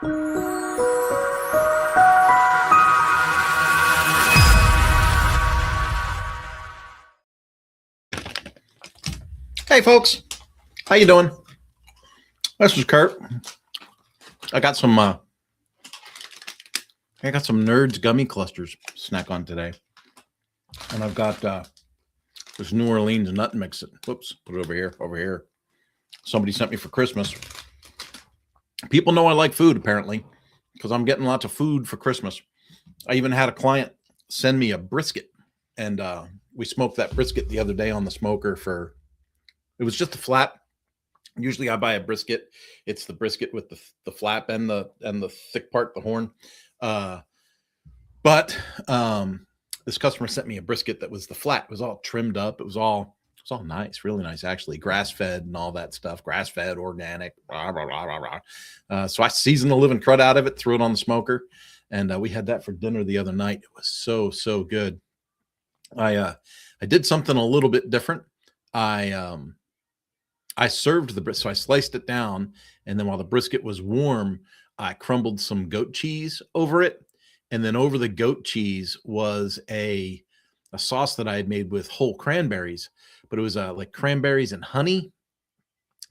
Hey folks, how you doing? This is Kurt. I got some Nerds gummy clusters to snack on today, and I've got this New Orleans nut mix. Whoops, put it over here. Somebody sent me for Christmas. People know I like food apparently, because I'm getting lots of food for Christmas. I even had a client send me a brisket, and we smoked that brisket the other day on the smoker for. It was just a flat. Usually I buy a brisket. It's the brisket with the flap and the thick part, the horn. But this customer sent me a brisket that was the flat. It was all trimmed up. It was all nice, really nice, actually. Grass-fed and all that stuff. Grass-fed, organic, rah, rah, rah, rah, rah. So I seasoned the living crud out of it, threw it on the smoker, and we had that for dinner the other night. It was so good. I did something a little bit different. I served the brisket, so I sliced it down, and then while the brisket was warm, I crumbled some goat cheese over it, and then over the goat cheese was a sauce that I had made with whole cranberries, but it was like cranberries and honey,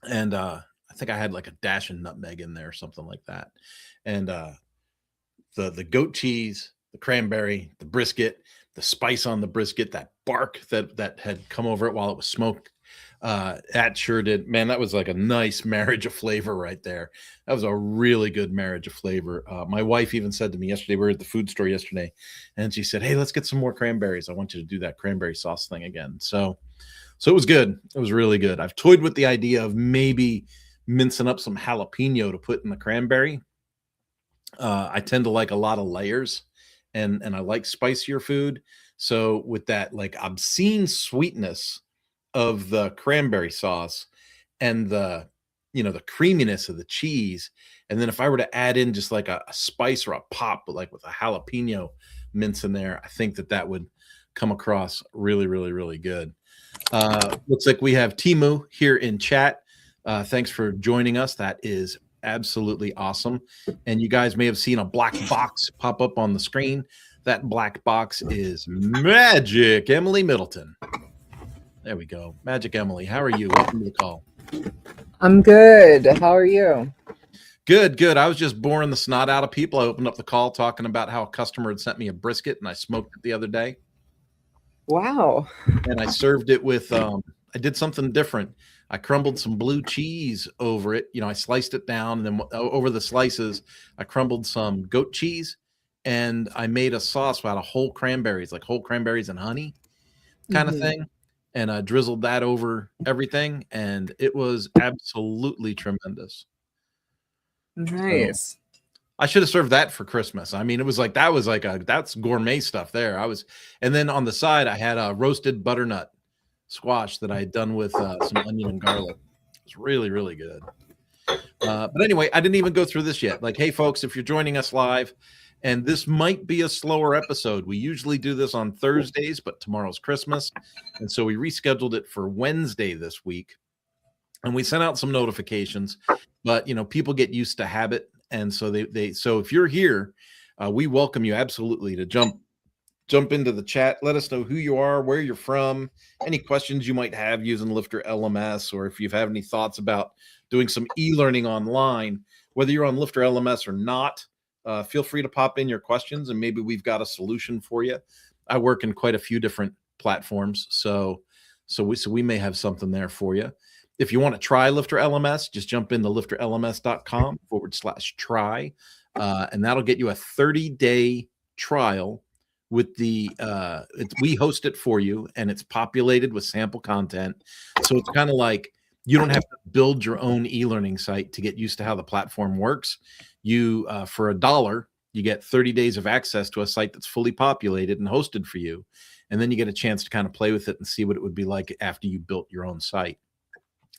and I think I had like a dash of nutmeg in there or something like that, and the goat cheese, the cranberry, the brisket, the spice on the brisket, that bark that had come over it while it was smoked. That sure did, man. That was like a nice marriage of flavor right there. That was a really good marriage of flavor. My wife even said to me yesterday, we were at the food store yesterday, and she said, "Hey, let's get some more cranberries. I want you to do that cranberry sauce thing again." So it was good. It was really good. I've toyed with the idea of maybe mincing up some jalapeno to put in the cranberry. I tend to like a lot of layers, and I like spicier food. So with that like obscene sweetness of the cranberry sauce and the creaminess of the cheese, and then if I were to add in just like a spice or a pop, but like with a jalapeno mince in there, I think that would come across really good. Looks like we have Timu here in chat. Thanks for joining us. That is absolutely awesome. And you guys may have seen a black box pop up on the screen. That black box is Magic Emily Middleton. There we go. Magic Emily, how are you? Welcome to the call. I'm good. How are you? Good. I was just boring the snot out of people. I opened up the call talking about how a customer had sent me a brisket, and I smoked it the other day. Wow. And I served it with, I did something different. I crumbled some blue cheese over it. I sliced it down, and then over the slices, I crumbled some goat cheese, and I made a sauce out of whole cranberries, like whole cranberries and honey kind of thing. And I drizzled that over everything, and it was absolutely tremendous. Nice. So, I should have served that for Christmas. I mean, it was like that's gourmet stuff there. And then on the side, I had a roasted butternut squash that I had done with some onion and garlic. It was really good. But anyway, I didn't even go through this yet. Like, hey folks, if you're joining us live, and this might be a slower episode. We usually do this on Thursdays, but tomorrow's Christmas. And so we rescheduled it for Wednesday this week. And we sent out some notifications, but people get used to habit. And so so if you're here, we welcome you absolutely to jump into the chat. Let us know who you are, where you're from, any questions you might have using LifterLMS, or if you have any thoughts about doing some e-learning online, whether you're on LifterLMS or not. Feel free to pop in your questions, and maybe we've got a solution for you. I work in quite a few different platforms, so we may have something there for you. If you want to try LifterLMS, just jump into lifterlms.com/try, and that'll get you a 30-day trial with we host it for you, and it's populated with sample content. So it's kind of like you don't have to build your own e-learning site to get used to how the platform works. You, for $1, you get 30 days of access to a site that's fully populated and hosted for you. And then you get a chance to kind of play with it and see what it would be like after you built your own site.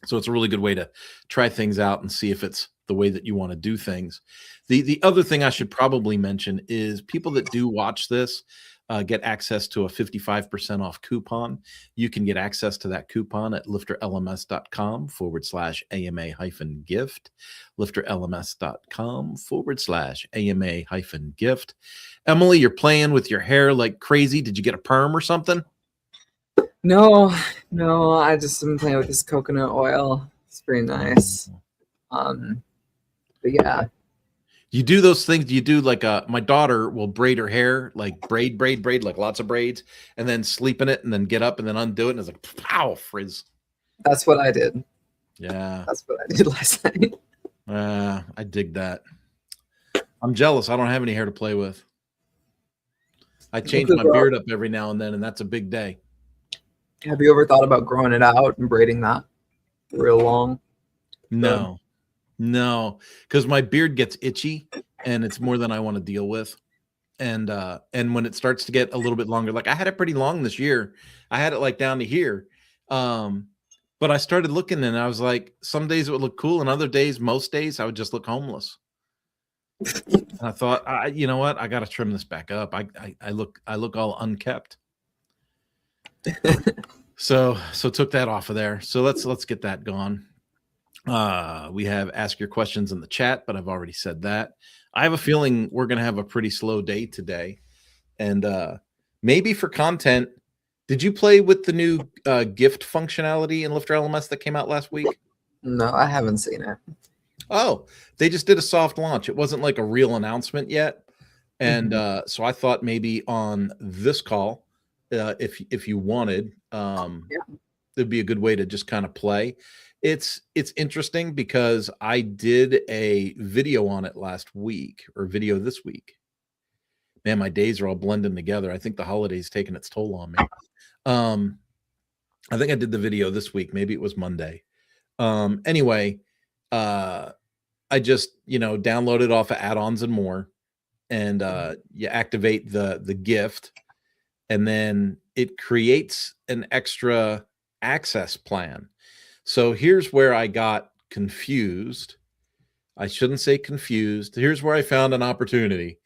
So it's a really good way to try things out and see if it's the way that you want to do things. The other thing I should probably mention is people that do watch this, get access to a 55% off coupon. You can get access to that coupon at lifterlms.com/AMA-gift, lifterlms.com/AMA-gift. Emily, you're playing with your hair like crazy. Did you get a perm or something? No, no, I just am playing with this coconut oil. It's pretty nice. But yeah. You do those things. You do like my daughter will braid her hair, like braid, like lots of braids, and then sleep in it, and then get up and then undo it, and it's like pow, frizz. That's what I did. Yeah, that's what I did last night. I dig that. I'm jealous. I don't have any hair to play with. I change my beard up every now and then, and that's a big day. Have you ever thought about growing it out and braiding that real long? No, because my beard gets itchy, and it's more than I want to deal with. And when it starts to get a little bit longer, like I had it pretty long this year. I had it like down to here. But I started looking and I was like, some days it would look cool, and other days, most days, I would just look homeless. And I thought, you know what? I got to trim this back up. I look all unkept. So took that off of there. So let's get that gone. We have ask your questions in the chat, but I've already said that. I have a feeling we're going to have a pretty slow day today. And maybe for content, did you play with the new gift functionality in LifterLMS that came out last week? No, I haven't seen it. Oh, they just did a soft launch. It wasn't like a real announcement yet. And so I thought maybe on this call, if you wanted, it'd be a good way to just kind of play. It's interesting because I did a video on it last week, or video this week. Man, my days are all blending together. I think the holiday's taking its toll on me. I think I did the video this week. Maybe it was Monday. Anyway, I just, downloaded off of add-ons and more, and you activate the gift, and then it creates an extra access plan. So here's where I got confused. I shouldn't say confused. Here's where I found an opportunity.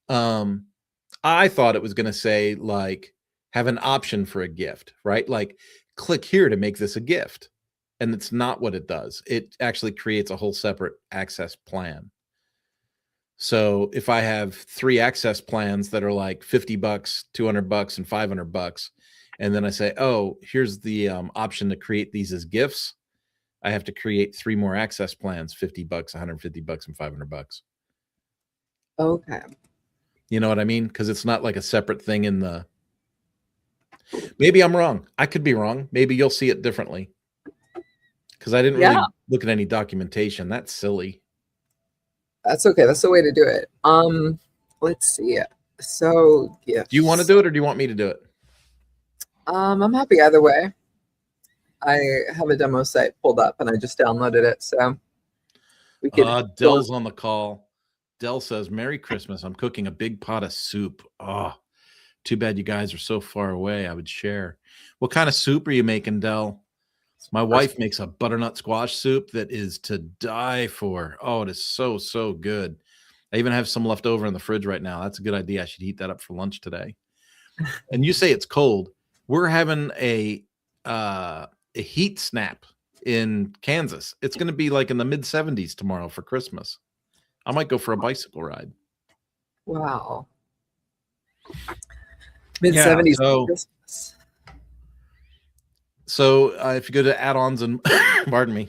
I thought it was going to say, like, have an option for a gift, right? Like, click here to make this a gift. And it's not what it does. It actually creates a whole separate access plan. So if I have 3 access plans that are like $50, $200, and $500, and then I say, oh, here's the option to create these as gifts, I have to create 3 more access plans, $50, $150, and $500. Okay. You know what I mean? Because it's not like a separate thing in the... Maybe I'm wrong. I could be wrong. Maybe you'll see it differently. Because I didn't really look at any documentation. That's silly. That's okay. That's the way to do it. Let's see. So, yeah. Do you want to do it, or do you want me to do it? I'm happy either way. I have a demo site pulled up, and I just downloaded it, so we could. Dell's on the call. Dell says, "Merry Christmas. I'm cooking a big pot of soup. Oh, too bad you guys are so far away. I would share." What kind of soup are you making, Dell? My wife makes a butternut squash soup that is to die for. Oh, it is so, so good. I even have some left over in the fridge right now. That's a good idea. I should heat that up for lunch today. And you say it's cold. We're having a heat snap in Kansas. It's going to be like in the mid 70s tomorrow for Christmas. I might go for a bicycle ride. Wow. Mid 70s for Christmas. So if you go to add-ons and pardon me,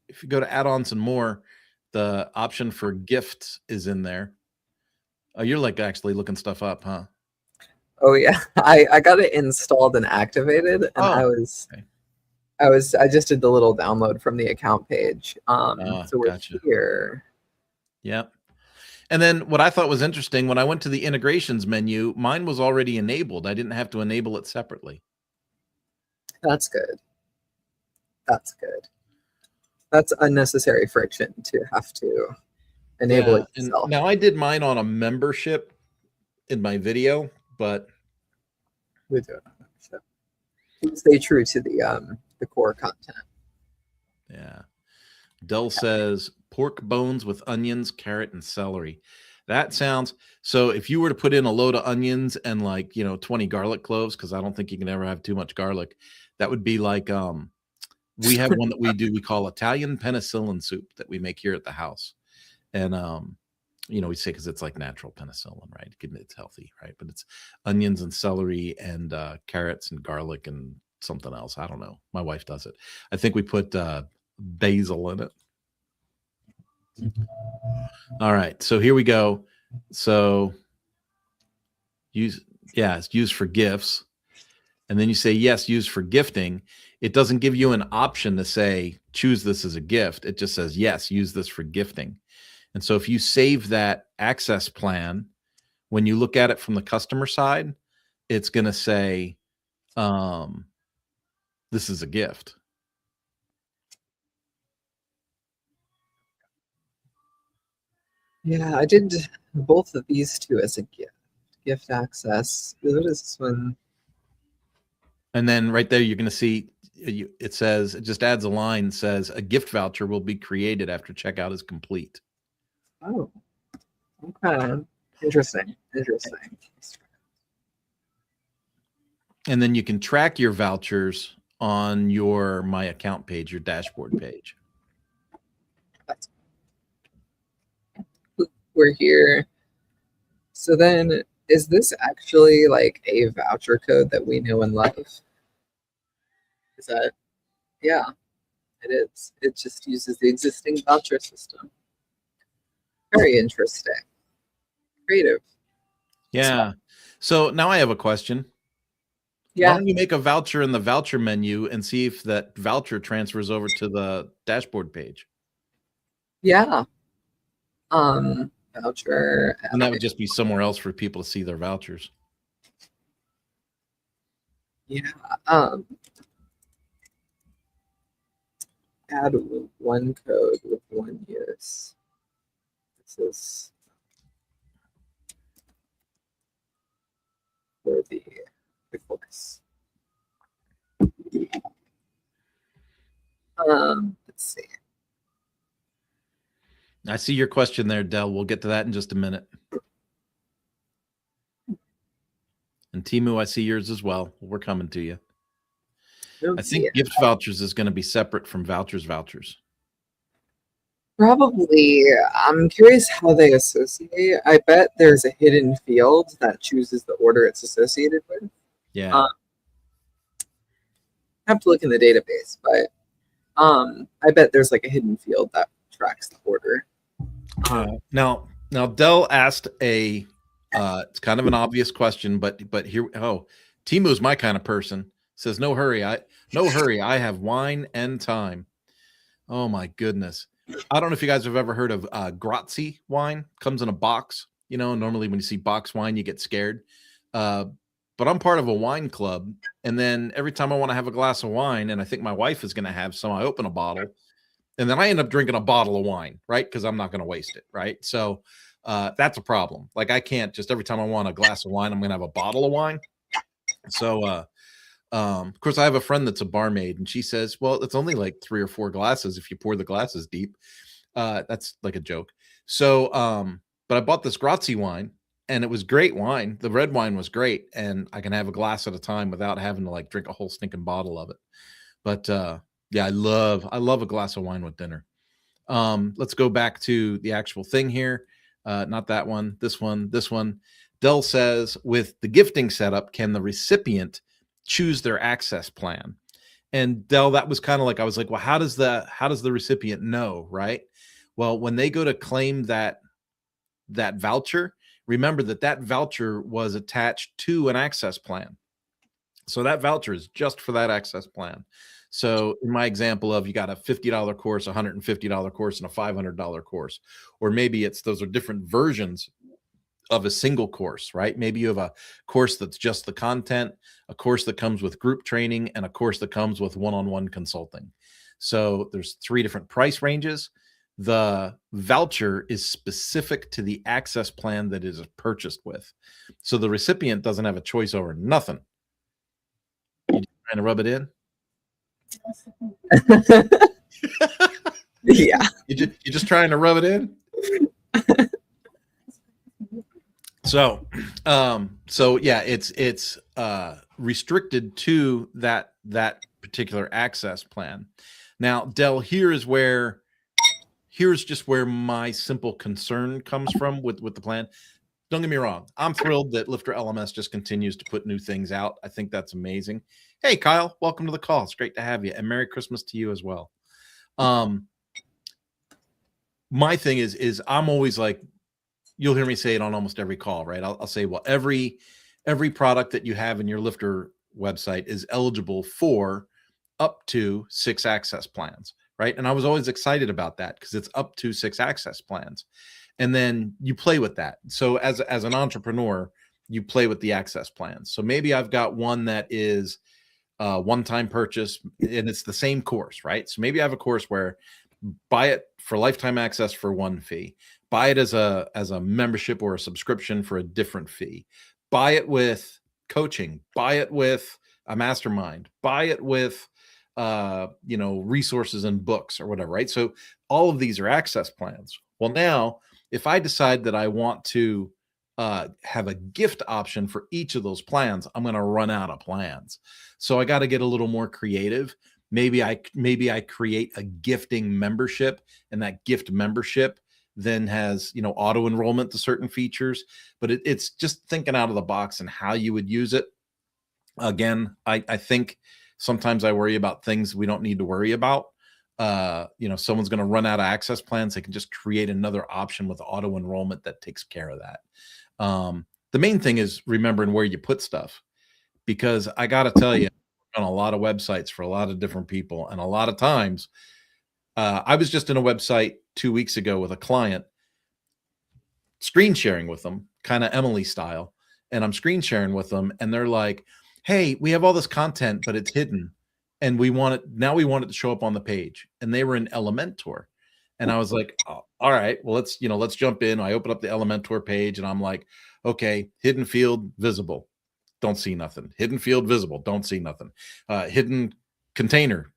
if you go to add-ons and more, the option for gifts is in there. Oh, you're like actually looking stuff up, huh? Oh yeah, I got it installed and activated, and I just did the little download from the account page. So we're here. Yep. And then what I thought was interesting, when I went to the integrations menu, mine was already enabled. I didn't have to enable it separately. That's good. That's good. That's unnecessary friction to have to enable it yourself. Now I did mine on a membership in my video, but we do it. Stay true to the core content. Yeah. Dell says pork bones with onions, carrot, and celery. That sounds, so if you were to put in a load of onions and like, 20 garlic cloves, because I don't think you can ever have too much garlic, that would be like, we have one that we call Italian penicillin soup that we make here at the house. And, we say, because it's like natural penicillin, right? It's healthy, right? But it's onions and celery and carrots and garlic and something else. I don't know. My wife does it. I think we put basil in it. All right, so here we go. So it's used for gifts. And then you say, yes, used for gifting. It doesn't give you an option to say, choose this as a gift. It just says, yes, use this for gifting. And so if you save that access plan, when you look at it from the customer side, it's going to say, this is a gift. Yeah, I did both of these two as a gift access. What is this one? And then right there, you're going to see it says, it just adds a line, says a gift voucher will be created after checkout is complete. Oh, okay. Interesting. And then you can track your vouchers on your My Account page, your dashboard page. We're here. So then, is this actually like a voucher code that we know and love? Is that? Yeah, it is. It just uses the existing voucher system. Very interesting. Creative. Yeah. So now I have a question. Yeah. Why don't you make a voucher in the voucher menu and see if that voucher transfers over to the dashboard page? Yeah. Voucher. And that would just be somewhere else for people to see their vouchers. Yeah. Add one code with one use. This is for the course. Let's see. I see your question there, Del. We'll get to that in just a minute. And Timu, I see yours as well. We're coming to you. I think gift vouchers is going to be separate from vouchers. Probably. I'm curious how they associate. I bet there's a hidden field that chooses the order it's associated with. Yeah. I have to look in the database, but I bet there's like a hidden field that tracks the order. Now Del asked a it's kind of an obvious question, but here, Timu's my kind of person. Says no hurry, I have wine and time. Oh my goodness. I don't know if you guys have ever heard of Grazie wine. Comes in a box. Normally when you see box wine, you get scared. But I'm part of a wine club, and then every time I want to have a glass of wine, and I think my wife is going to have some, I open a bottle, and then I end up drinking a bottle of wine, right? Because I'm not going to waste it, right? So that's a problem. Like I can't just every time I want a glass of wine, I'm going to have a bottle of wine. So of course, I have a friend that's a barmaid, and she says, well, it's only like 3 or 4 glasses if you pour the glasses deep. That's like a joke. So, but I bought this Grazie wine, and it was great wine. The red wine was great, and I can have a glass at a time without having to like drink a whole stinking bottle of it. But yeah, I love a glass of wine with dinner. Let's go back to the actual thing here. Not that one, this one. Dell says, with the gifting setup, can the recipient choose their access plan? And Dell, that was kind of like, I was like, well, how does the recipient know, right? Well, when they go to claim that voucher, remember that voucher was attached to an access plan. So that voucher is just for that access plan. So in my example of, you got a $50 course, a $150 course, and a $500 course, or maybe those are different versions of a single course, right? Maybe you have a course that's just the content, a course that comes with group training, and a course that comes with one-on-one consulting. So there's 3 different price ranges. The voucher is specific to the access plan that it is purchased with. So the recipient doesn't have a choice over nothing. You trying to rub it in? Yeah. You're just trying to rub it in? So yeah, it's restricted to that particular access plan. Now, Dell, here's just where my simple concern comes from with the plan. Don't get me wrong. I'm thrilled that LifterLMS just continues to put new things out. I think that's amazing. Hey, Kyle, welcome to the call. It's great to have you, and Merry Christmas to you as well. My thing is I'm always like, you'll hear me say it on almost every call, right? I'll say, well, every product that you have in your Lifter website is eligible for up to 6 access plans, right? And I was always excited about that because it's up to 6 access plans. And then you play with that. So as an entrepreneur, you play with the access plans. So maybe I've got one that is one-time purchase and it's the same course, right? So maybe I have a course where buy it for lifetime access for one fee, buy it as a membership or a subscription for a different fee, buy it with coaching, buy it with a mastermind, buy it with resources and books or whatever, right? So all of these are access plans. Well, now if I decide that I want to have a gift option for each of those plans, I'm going to run out of plans. So I got to get a little more creative. Maybe I create a gifting membership, and that gift membership then has auto enrollment to certain features. But it's just thinking out of the box and how you would use it. Again, I think sometimes I worry about things we don't need to worry about. Someone's going to run out of access plans. They can just create another option with auto enrollment that takes care of that. The main thing is remembering where you put stuff, because I got to tell you, on a lot of websites for a lot of different people, and a lot of times, I was just in a website 2 weeks ago with a client, screen sharing with them, kind of Emily style, and I'm screen sharing with them, and they're like, "Hey, we have all this content, but it's hidden, and we want it to show up on the page." And they were in Elementor, and I was like, "Oh, all right, well, let's jump in." I open up the Elementor page, and I'm like, "Okay, hidden field visible, don't see nothing. Hidden field visible, don't see nothing. Hidden container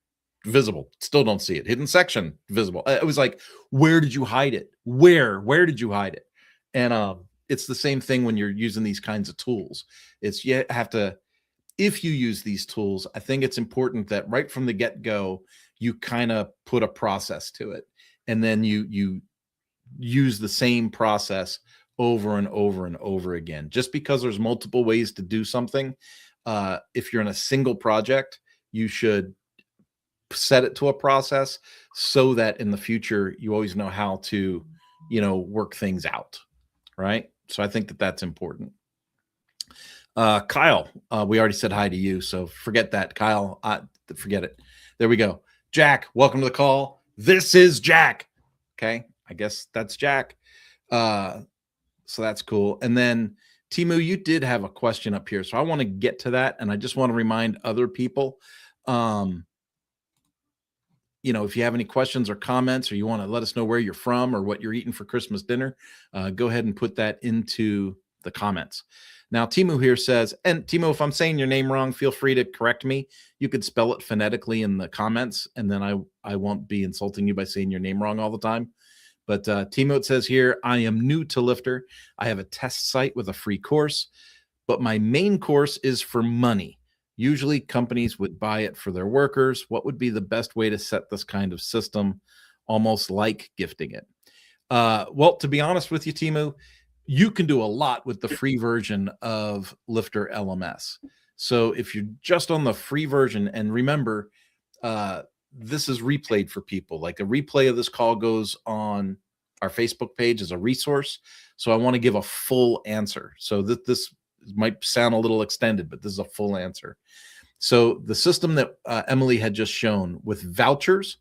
visible, still don't see it. Hidden section visible." It was like, where did you hide it? Where did you hide it? And it's the same thing when you're using these kinds of tools. It's you have to, if you use these tools, I think it's important that right from the get-go, you kind of put a process to it. And then you use the same process over and over and over again. Just because there's multiple ways to do something, if you're in a single project, you should set it to a process so that in the future you always know how to work things out, right? So I think that that's important. Kyle, we already said hi to you, so forget that. Kyle, forget it. There we go. Jack, welcome to the call. This is Jack. Okay, I guess that's Jack. So that's cool. And then Timu, you did have a question up here, so I want to get to that, and I just want to remind other people, if you have any questions or comments, or you want to let us know where you're from or what you're eating for Christmas dinner, go ahead and put that into the comments. Now, Timu here says, and Timu, if I'm saying your name wrong, feel free to correct me. You could spell it phonetically in the comments, and then I won't be insulting you by saying your name wrong all the time. But Timu says here, I am new to Lifter. I have a test site with a free course, but my main course is for money. Usually companies would buy it for their workers. What would be the best way to set this kind of system, almost like gifting it? Well, to be honest with you, Timu, you can do a lot with the free version of LifterLMS. So if you're just on the free version, and remember, this is replayed for people. Like a replay of this call goes on our Facebook page as a resource. So I want to give a full answer. So this might sound a little extended, but this is a full answer. So the system that Emily had just shown with vouchers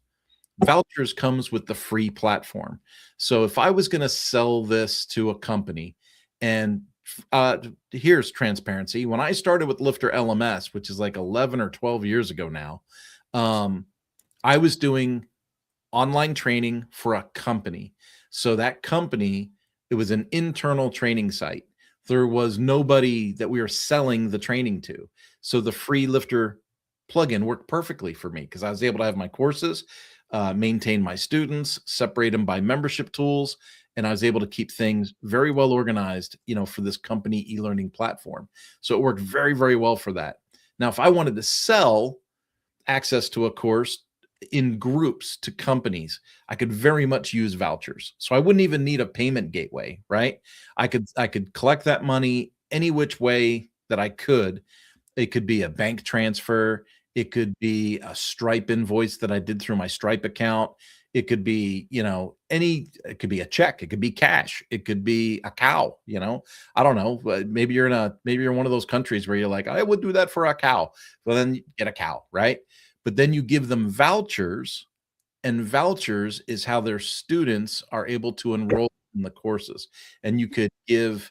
comes with the free platform. So if I was going to sell this to a company, and here's transparency. When I started with LifterLMS, which is like 11 or 12 years ago now, I was doing online training for a company. So that company, it was an internal training site. There was nobody that we were selling the training to. So the free Lifter plugin worked perfectly for me because I was able to have my courses, maintain my students, separate them by membership tools, and I was able to keep things very well organized, for this company e-learning platform. So it worked very, very well for that. Now, if I wanted to sell access to a course in groups to companies, I could very much use vouchers. So I wouldn't even need a payment gateway, right? I could collect that money any which way that I could. It could be a bank transfer, it could be a Stripe invoice that I did through my Stripe account. It could be, it could be a check, it could be cash, it could be a cow. I don't know. Maybe you're in one of those countries where you're like, I would do that for a cow. Well, then you get a cow, right? But then you give them vouchers, and vouchers is how their students are able to enroll in the courses. And you could give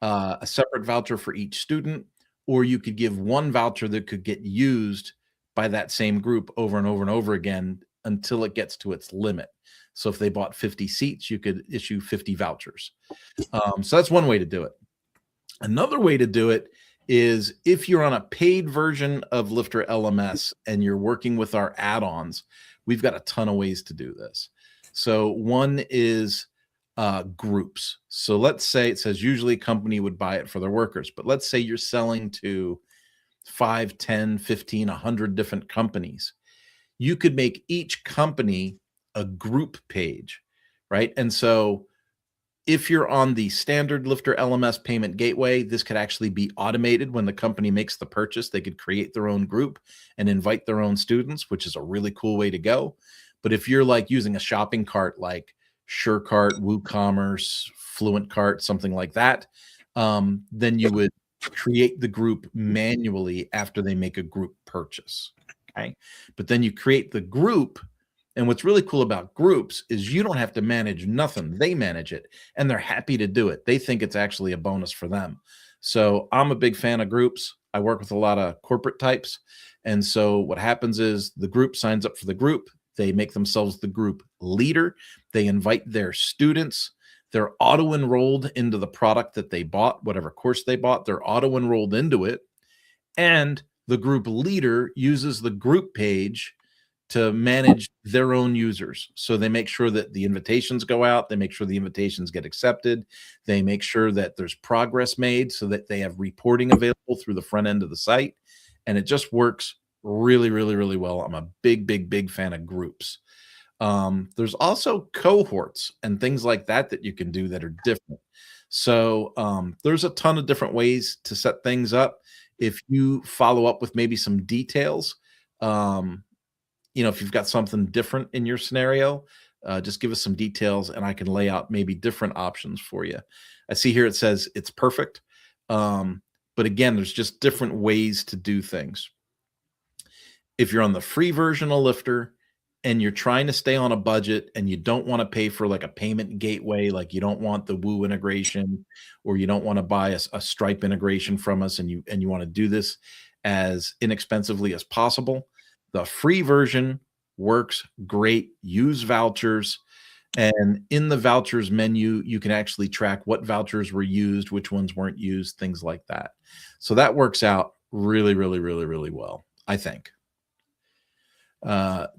a separate voucher for each student, or you could give one voucher that could get used by that same group over and over and over again until it gets to its limit. So if they bought 50 seats, you could issue 50 vouchers. So that's one way to do it. Another way to do it is if you're on a paid version of LifterLMS and you're working with our add-ons, we've got a ton of ways to do this. So one is groups. So let's say it says usually a company would buy it for their workers, but let's say you're selling to 5, 10, 15, 100 different companies. You could make each company a group page, right? And so if you're on the standard LifterLMS payment gateway, this could actually be automated when the company makes the purchase. They could create their own group and invite their own students, which is a really cool way to go. But if you're like using a shopping cart like SureCart, WooCommerce, FluentCart, something like that, then you would create the group manually after they make a group purchase. Okay. But then you create the group. And what's really cool about groups is you don't have to manage nothing. They manage it, and they're happy to do it. They think it's actually a bonus for them. So I'm a big fan of groups. I work with a lot of corporate types. And so what happens is the group signs up for the group. They make themselves the group leader. They invite their students. They're auto-enrolled into the product that they bought, whatever course they bought. They're auto-enrolled into it. And the group leader uses the group page to manage their own users. So they make sure that the invitations go out. They make sure the invitations get accepted. They make sure that there's progress made so that they have reporting available through the front end of the site. And it just works really, really, really well. I'm a big, big, big fan of groups. There's also cohorts and things like that that you can do that are different. So there's a ton of different ways to set things up. If you follow up with maybe some details, if you've got something different in your scenario, just give us some details and I can lay out maybe different options for you. I see here it says it's perfect. But again, there's just different ways to do things. If you're on the free version of Lifter and you're trying to stay on a budget and you don't want to pay for like a payment gateway, like you don't want the Woo integration, or you don't want to buy a Stripe integration from us, and you want to do this as inexpensively as possible, the free version works great. Use vouchers. And in the vouchers menu, you can actually track what vouchers were used, which ones weren't used, things like that. So that works out really, really, really, really well, I think.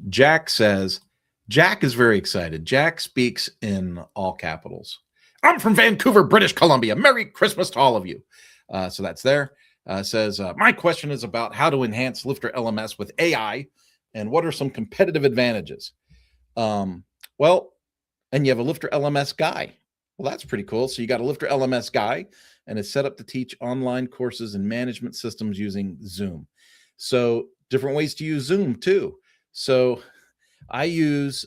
Jack says, Jack is very excited. Jack speaks in all capitals. I'm from Vancouver, British Columbia. Merry Christmas to all of you. So that's there. Says, my question is about how to enhance LifterLMS with AI and what are some competitive advantages? Well, and you have a LifterLMS guy. Well, that's pretty cool. So you got a LifterLMS guy and it's set up to teach online courses and management systems using Zoom. So different ways to use Zoom too. So I use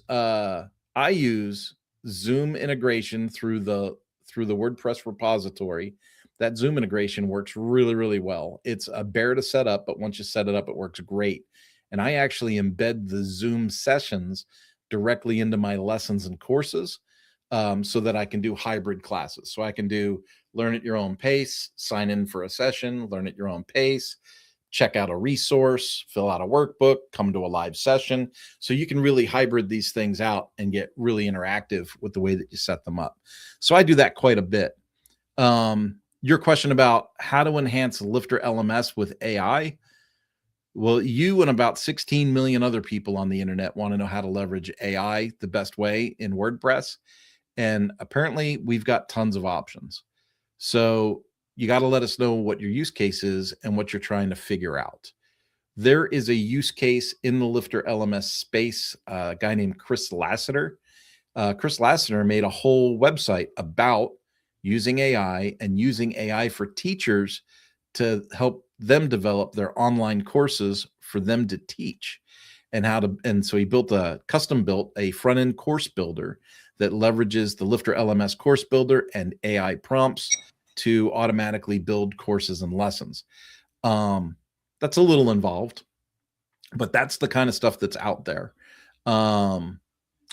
Zoom integration through the WordPress repository. That Zoom integration works really, really well. It's a bear to set up, but once you set it up, it works great. And I actually embed the Zoom sessions directly into my lessons and courses so that I can do hybrid classes. So I can do learn at your own pace, sign in for a session, learn at your own pace, check out a resource, fill out a workbook, come to a live session. So you can really hybrid these things out and get really interactive with the way that you set them up. So I do that quite a bit. Your question about how to enhance LifterLMS with AI. Well, you and about 16 million other people on the internet want to know how to leverage AI the best way in WordPress. And apparently we've got tons of options. So you got to let us know what your use case is and what you're trying to figure out. There is a use case in the LifterLMS space, a guy named Chris Lassiter. Chris Lassiter made a whole website about using AI and using AI for teachers to help them develop their online courses for them to teach and how to. And so he built custom built a front end course builder that leverages the LifterLMS course builder and AI prompts to automatically build courses and lessons. That's a little involved, but that's the kind of stuff that's out there. I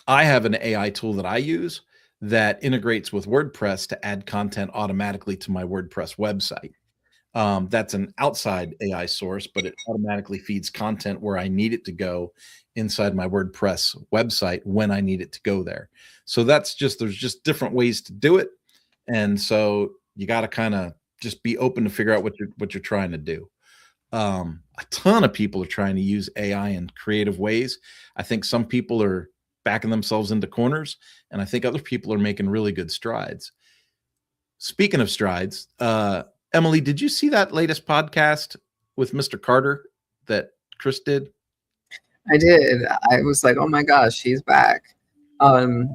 have an AI tool that I use that integrates with WordPress to add content automatically to my WordPress website. That's an outside AI source, but it automatically feeds content where I need it to go inside my WordPress website when I need it to go there. So there's just different ways to do it. And so you got to kind of just be open to figure out what you're trying to do. A ton of people are trying to use AI in creative ways. I think some people are backing themselves into corners, and I think other people are making really good strides. Speaking of strides, Emily, did you see that latest podcast with Mr. Carter that Chris did? I did. I was like, oh my gosh, he's back.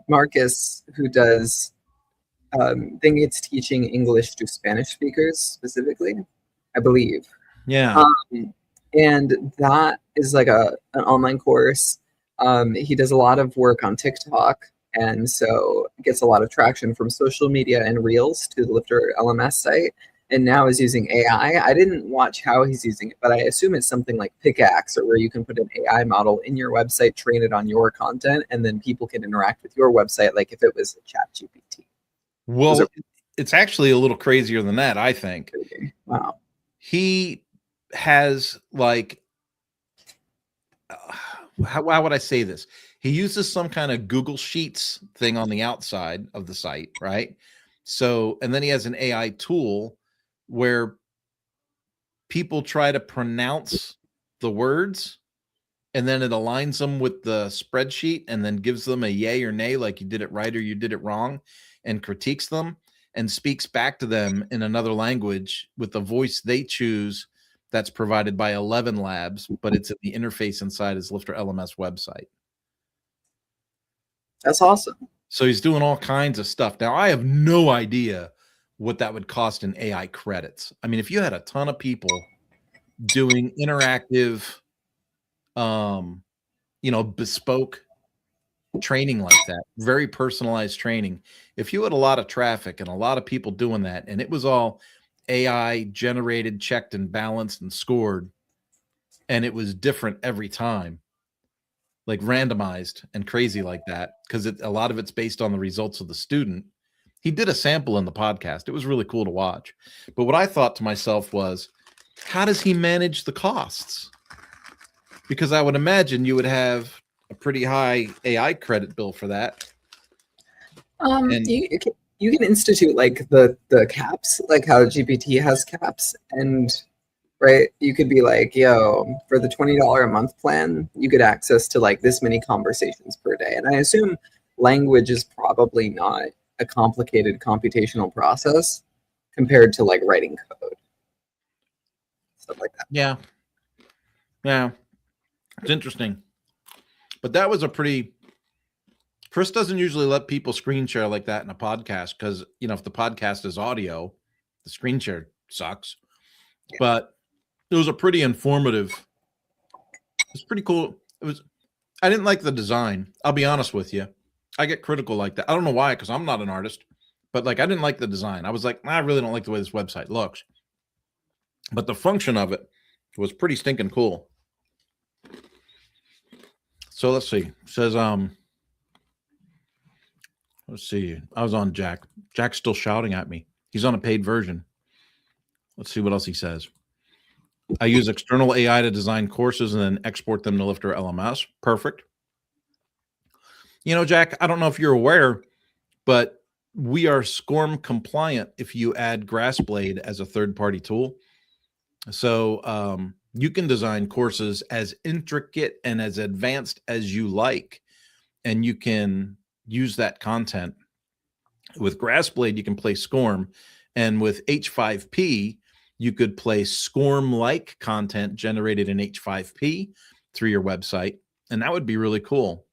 Marcus, who does, think it's teaching English to Spanish speakers specifically, I believe. Yeah. And that is like an online course. He does a lot of work on TikTok, and so gets a lot of traction from social media and Reels to the LifterLMS site. And now is using AI. I didn't watch how he's using it, but I assume it's something like Pickaxe, or where you can put an AI model in your website, train it on your content, and then people can interact with your website like if it was a ChatGPT. Well, it's actually a little crazier than that, I think. Wow. He has like, how would I say this? He uses some kind of Google Sheets thing on the outside of the site, right? So, and then he has an AI tool where people try to pronounce the words, and then it aligns them with the spreadsheet and then gives them a yay or nay, like you did it right or you did it wrong, and critiques them and speaks back to them in another language with the voice they choose that's provided by 11 Labs, but it's in the interface inside his LifterLMS website. That's awesome. So he's doing all kinds of stuff. Now, I have no idea what that would cost in AI credits. I mean, if you had a ton of people doing interactive, bespoke training like that, very personalized training, if you had a lot of traffic and a lot of people doing that, and it was all AI generated, checked and balanced and scored, and it was different every time, like randomized and crazy like that, because a lot of it's based on the results of the student. He did a sample in the podcast. It was really cool to watch. But what I thought to myself was, how does he manage the costs? Because I would imagine you would have a pretty high AI credit bill for that. You can institute like the caps, like how GPT has caps, and right, you could be like, yo, for the $20 a month plan, you get access to like this many conversations per day. And I assume language is probably not a complicated computational process compared to like writing code, stuff like that. Yeah, it's interesting. But that was Chris doesn't usually let people screen share like that in a podcast because, if the podcast is audio, the screen share sucks. Yeah. But it was a pretty informative. It's pretty cool. I didn't like the design. I'll be honest with you. I get critical like that. I don't know why, because I'm not an artist, but like, I didn't like the design. I was like, I really don't like the way this website looks. But the function of it was pretty stinking cool. So let's see. It says, let's see. I was on Jack. Jack's still shouting at me. He's on a paid version. Let's see what else he says. I use external AI to design courses and then export them to LifterLMS. Perfect. Jack, I don't know if you're aware, but we are SCORM compliant if you add GrassBlade as a third-party tool. So you can design courses as intricate and as advanced as you like, and you can use that content With Grassblade, you can play SCORM, and with H5P, you could play SCORM-like content generated in H5P through your website, and that would be really cool.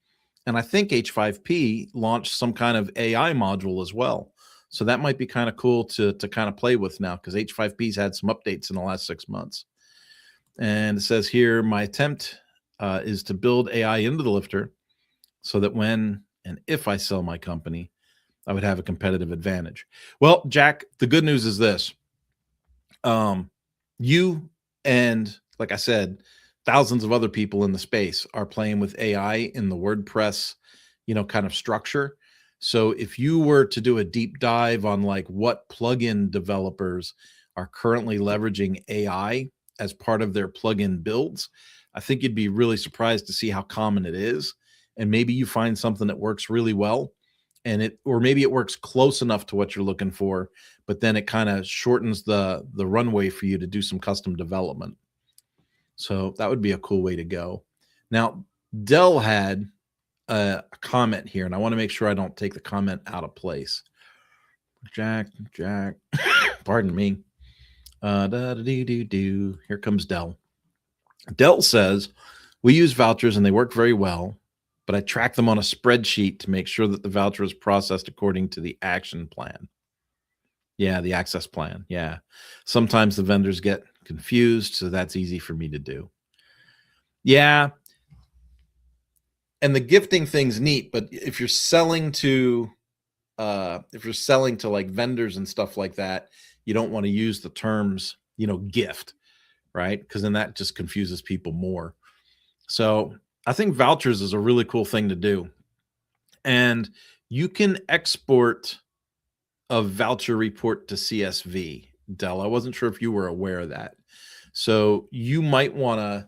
And I think H5P launched some kind of AI module as well. So that might be kind of cool to kind of play with now, because H5P's had some updates in the last 6 months. And it says here, my attempt is to build AI into the lifter so that when and if I sell my company, I would have a competitive advantage. Well, Jack, the good news is this. You and, like I said, thousands of other people in the space are playing with AI in the WordPress, kind of structure. So if you were to do a deep dive on like what plugin developers are currently leveraging AI as part of their plugin builds, I think you'd be really surprised to see how common it is. And maybe you find something that works really well, or maybe it works close enough to what you're looking for, but then it kind of shortens the runway for you to do some custom development. So that would be a cool way to go. Now, Dell had a comment here, and I want to make sure I don't take the comment out of place. Jack, pardon me. Here comes Dell. Dell says, we use vouchers and they work very well, but I track them on a spreadsheet to make sure that the voucher is processed according to the action plan. Yeah, the access plan. Yeah. Sometimes the vendors get confused, so that's easy for me to do. Yeah. And the gifting thing's neat, but if you're selling to like vendors and stuff like that, you don't want to use the terms, gift, right? Because then that just confuses people more. So I think vouchers is a really cool thing to do. And you can export a voucher report to CSV, Dell. I wasn't sure if you were aware of that. So you might want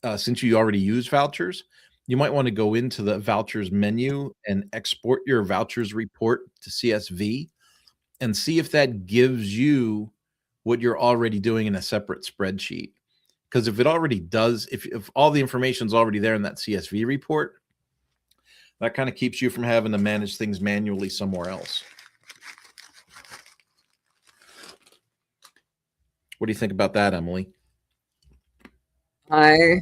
to, since you already use vouchers, you might want to go into the vouchers menu and export your vouchers report to CSV and see if that gives you what you're already doing in a separate spreadsheet. Because if it already does, if all the information is already there in that CSV report, that kind of keeps you from having to manage things manually somewhere else. What do you think about that, Emily? I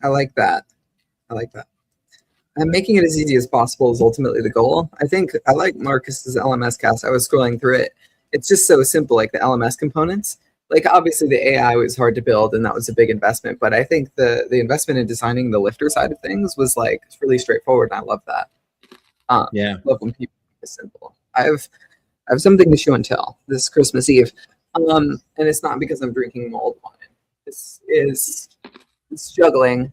like that. I like that. And making it as easy as possible is ultimately the goal. I think I like Marcus's LMS cast. I was scrolling through it. It's just so simple, like the LMS components. Like obviously the AI was hard to build and that was a big investment, but I think the investment in designing the lifter side of things was like really straightforward, and I love that. Yeah. Love when people make it simple. I have something to show and tell this Christmas Eve. And it's not because I'm drinking mulled wine. It's juggling.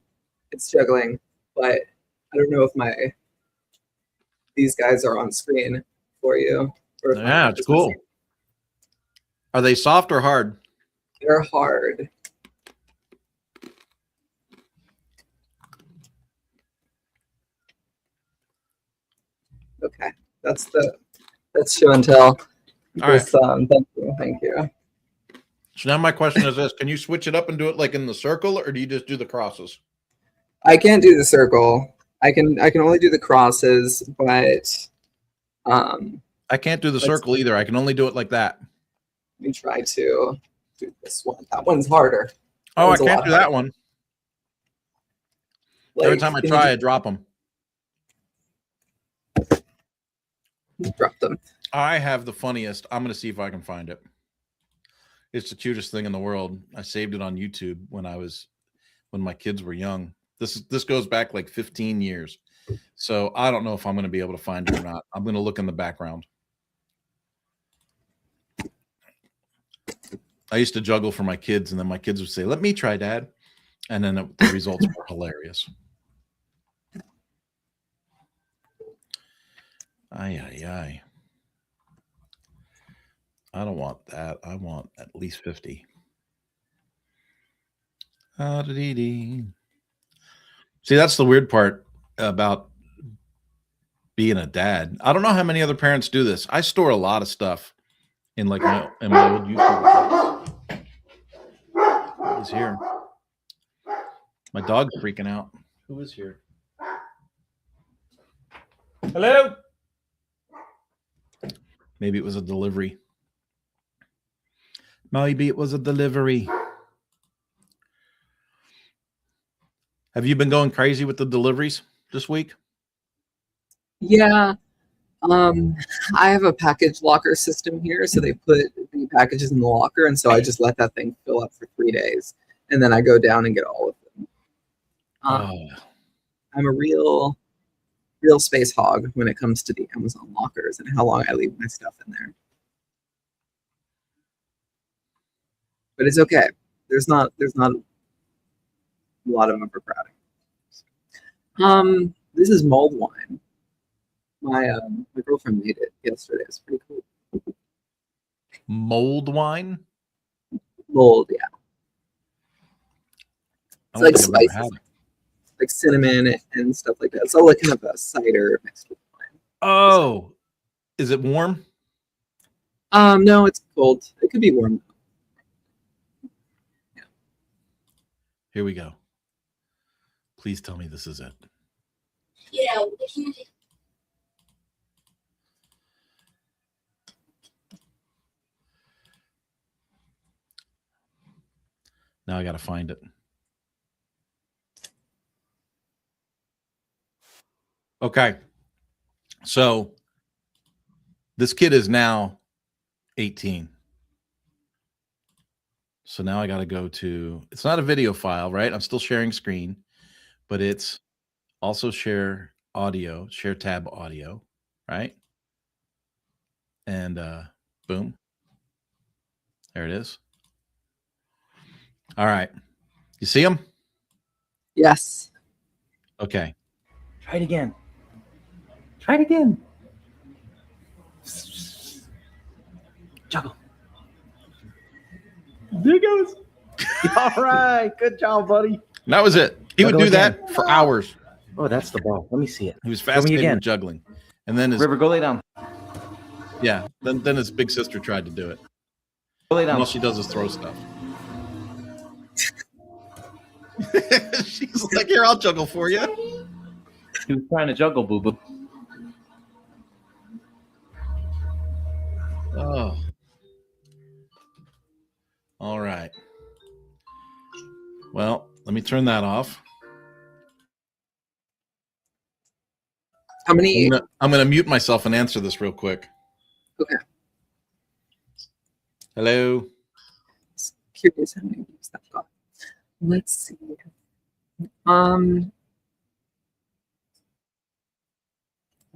It's juggling, but I don't know if these guys are on screen for you. Or Yeah, it's cool. Are they soft or hard? They're hard. Okay, that's show and tell. All right. Thank you. So now my question is this: can you switch it up and do it like in the circle, or do you just do the crosses? I can't do the circle. I can only do the crosses, but I can't do the circle either. I can only do it like that. Let me try to do this one. That one's harder. Oh, I can't do that one. Like, every time I try, I drop them. Drop them. I have the funniest. I'm going to see if I can find it. It's the cutest thing in the world. I saved it on YouTube when my kids were young. This goes back like 15 years. So I don't know if I'm going to be able to find it or not. I'm going to look in the background. I used to juggle for my kids, and then my kids would say, "Let me try, Dad." And then the results were hilarious. Ay. I don't want that. I want at least 50. See, that's the weird part about being a dad. I don't know how many other parents do this. I store a lot of stuff in like my old YouTube. Who is here? My dog's freaking out. Who is here? Hello? Maybe it was a delivery. Maybe it was a delivery. Have you been going crazy with the deliveries this week? Yeah. I have a package locker system here, so they put the packages in the locker, and so I just let that thing fill up for 3 days, and then I go down and get all of them. Oh, I'm a real space hog when it comes to the Amazon lockers and how long I leave my stuff in there. But it's okay. There's not a lot of overcrowding. This is mulled wine. My girlfriend made it yesterday. It's pretty cool. mold wine? Mulled, yeah. I It's don't like think I've ever had spices, it. like cinnamon and stuff like that. It's all like kind of a cider mixed with wine. Oh, is it warm? No, it's cold. It could be warm. Yeah. Here we go. Please tell me this is it. Yeah. Now I got to find it. Okay. So this kid is now 18. So now I got to go to, it's not a video file, right? I'm still sharing screen, but it's also share audio, share tab audio, right? And boom. There it is. All right. You see them? Yes. Okay. Try it again. Try it again. Juggle. There it goes. All right. Good job, buddy. And that was it. He would Juggle do that for hours. Oh, that's the ball. Let me see it. He was Show me fascinated again. with juggling. And then his, River, go lay down. yeah, then his big sister tried to do it. Go lay And down. all she does is throw stuff. She's like, here, I'll juggle for you. He was trying to juggle, boo boo. Oh. All right. Well, let me turn that off. How many? I'm gonna mute myself and answer this real quick. Okay. Hello. Just curious how many views that got. Let's see. What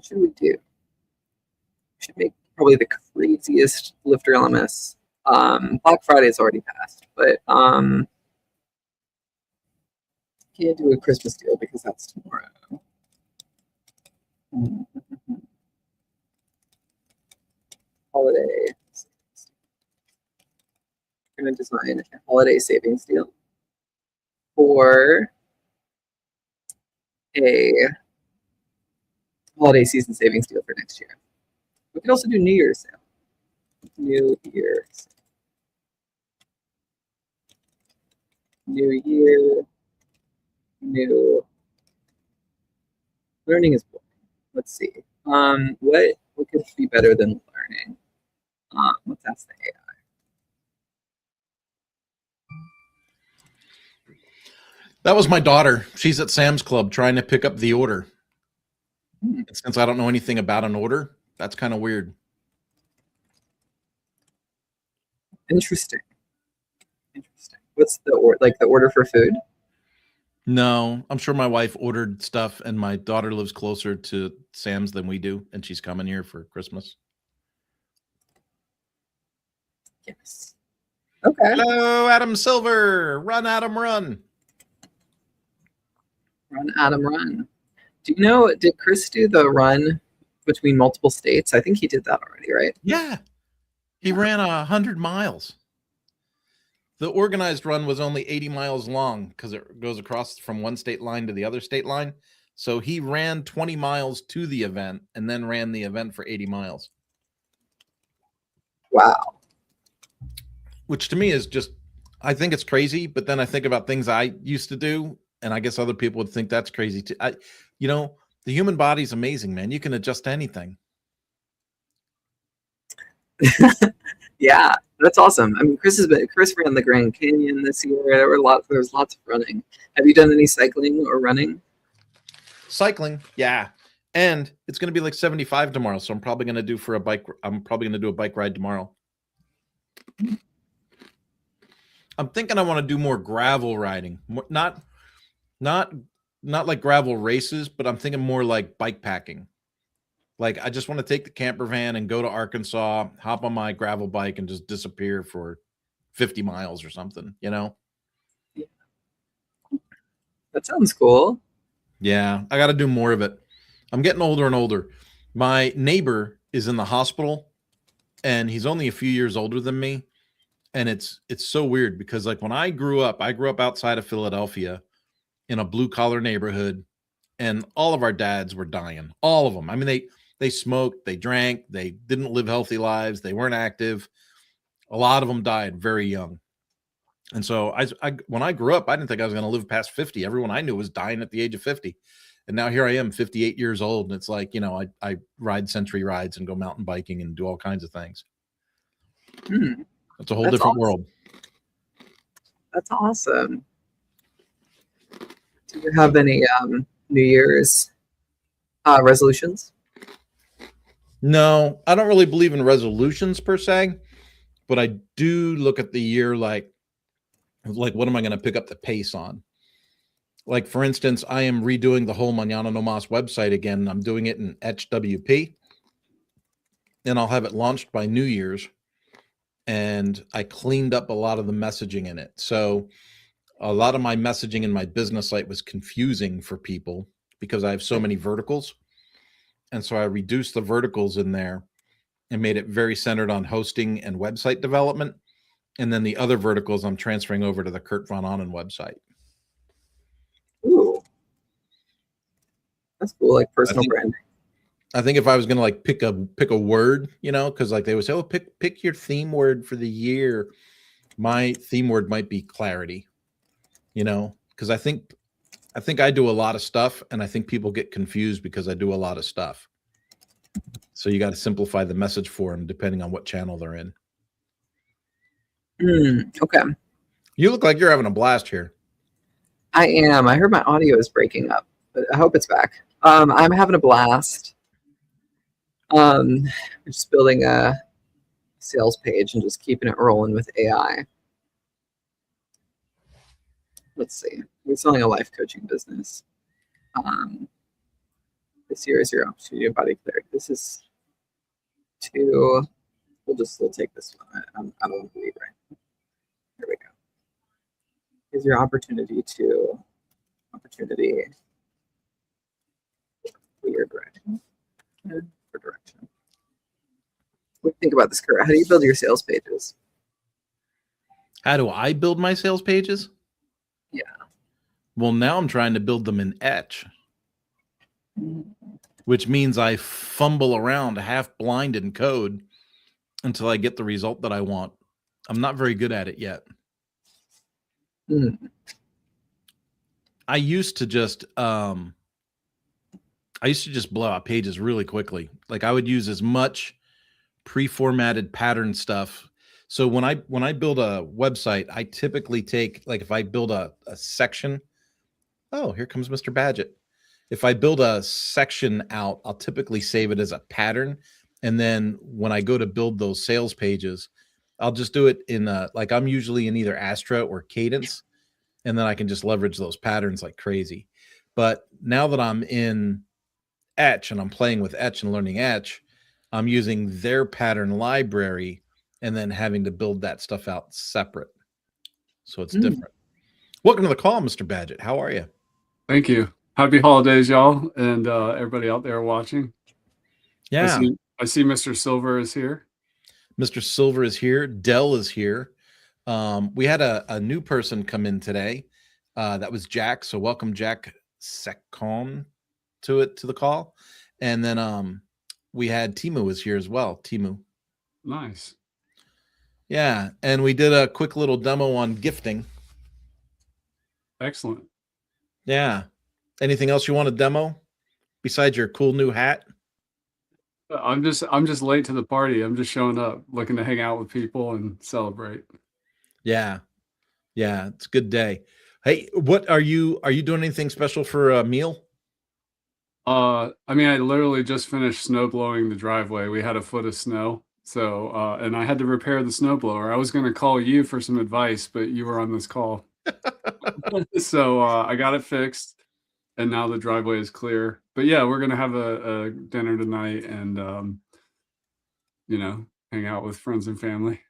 should we do? We should make probably the craziest lifter LMS. Black Friday is already passed, but can't do a Christmas deal because that's tomorrow. Holiday. We're going to design a holiday savings deal for a holiday season savings deal for next year. We could also do New Year's sale. New Year's. New year. New. Learning is boring. Let's see. What could be better than learning? Let's ask the AI. That was my daughter. She's at Sam's Club trying to pick up the order. And since I don't know anything about an order, that's kind of weird. Interesting. Interesting. What's the order for food? No, I'm sure my wife ordered stuff, and my daughter lives closer to Sam's than we do, and she's coming here for Christmas. Yes. Okay. Hello, Adam Silver. Run, Adam, run. Run, Adam, run. Do you know, did Chris do the run between multiple states? I think he did that already, right? Yeah. He ran 100 miles. The organized run was only 80 miles long because it goes across from one state line to the other state line. So he ran 20 miles to the event and then ran the event for 80 miles. Wow. Which to me is just, I think it's crazy, but then I think about things I used to do, and I guess other people would think that's crazy too. The human body's amazing, man. You can adjust to anything. Yeah, that's awesome. I mean, Chris ran the Grand Canyon this year. There was lots of running. Have you done any cycling or running? Cycling, yeah. And it's going to be like 75 tomorrow, so I'm probably going to do a bike ride tomorrow. I'm thinking I want to do more gravel riding. Not like gravel races, but I'm thinking more like bike packing. Like I just want to take the camper van and go to Arkansas, hop on my gravel bike and just disappear for 50 miles or something, you know? That sounds cool. Yeah, I got to do more of it. I'm getting older and older. My neighbor is in the hospital and he's only a few years older than me. And it's so weird because like when I grew up outside of Philadelphia in a blue collar neighborhood and all of our dads were dying. All of them. I mean, they smoked, they drank, they didn't live healthy lives, they weren't active. A lot of them died very young. And so when I grew up, I didn't think I was going to live past 50. Everyone I knew was dying at the age of 50. And now here I am, 58 years old. And it's like, you know, I ride century rides and go mountain biking and do all kinds of things. It's a whole different world. That's awesome. Do you have any New Year's resolutions? No, I don't really believe in resolutions per se, but I do look at the year like what am I going to pick up the pace on? Like, for instance, I am redoing the whole Mañana No Mas website again. I'm doing it in HWP, and I'll have it launched by New Year's. And I cleaned up a lot of the messaging in it. So a lot of my messaging in my business site was confusing for people because I have so many verticals. And so I reduced the verticals in there and made it very centered on hosting and website development. And then the other verticals I'm transferring over to the Kurt Von Onen website. Ooh, that's cool. Like personal branding. I think if I was going to like pick a word, you know, because like they would say, oh, pick your theme word for the year. My theme word might be clarity, you know, because I think I do a lot of stuff, and I think people get confused because I do a lot of stuff. So you got to simplify the message for them depending on what channel they're in. Okay. You look like you're having a blast here. I am. I heard my audio is breaking up, but I hope it's back. I'm having a blast. We're just building a sales page and just keeping it rolling with AI. Let's see. We're selling a life coaching business. This year is your opportunity to body clarity. This is we'll take this one. I don't want to leave right now. Here we go. Here's your opportunity. Weird direction. For direction. What do you think about this, Kurt? How do you build your sales pages? How do I build my sales pages? Yeah. Well, now I'm trying to build them in Etch, which means I fumble around half blind in code until I get the result that I want. I'm not very good at it yet. I used to just blow out pages really quickly. Like I would use as much pre-formatted pattern stuff. So when I build a website, I typically take, like if I build a section, oh, here comes Mr. Badgett. If I build a section out, I'll typically save it as a pattern. And then when I go to build those sales pages, I'll just do it in like I'm usually in either Astra or Cadence. And then I can just leverage those patterns like crazy. But now that I'm in Etch and I'm playing with Etch and learning Etch, I'm using their pattern library and then having to build that stuff out separate. So it's different. Welcome to the call, Mr. Badgett. How are you? Thank you. Happy holidays, y'all, and everybody out there watching. Yeah. I see Mr. Silver is here. Mr. Silver is here. Dell is here. We had a new person come in today. That was Jack. So welcome, Jack Secon, to the call. And then we had Timu was here as well. Timu. Nice. Yeah. And we did a quick little demo on gifting. Excellent. Yeah. Anything else you want to demo besides your cool new hat? I'm just late to the party. I'm just showing up, looking to hang out with people and celebrate. Yeah. Yeah. It's a good day. Hey, what are you doing anything special for a meal? I mean, I literally just finished snow blowing the driveway. We had a foot of snow. So, and I had to repair the snowblower. I was going to call you for some advice, but you were on this call. So, I got it fixed and now the driveway is clear. But yeah, we're going to have a dinner tonight and, hang out with friends and family.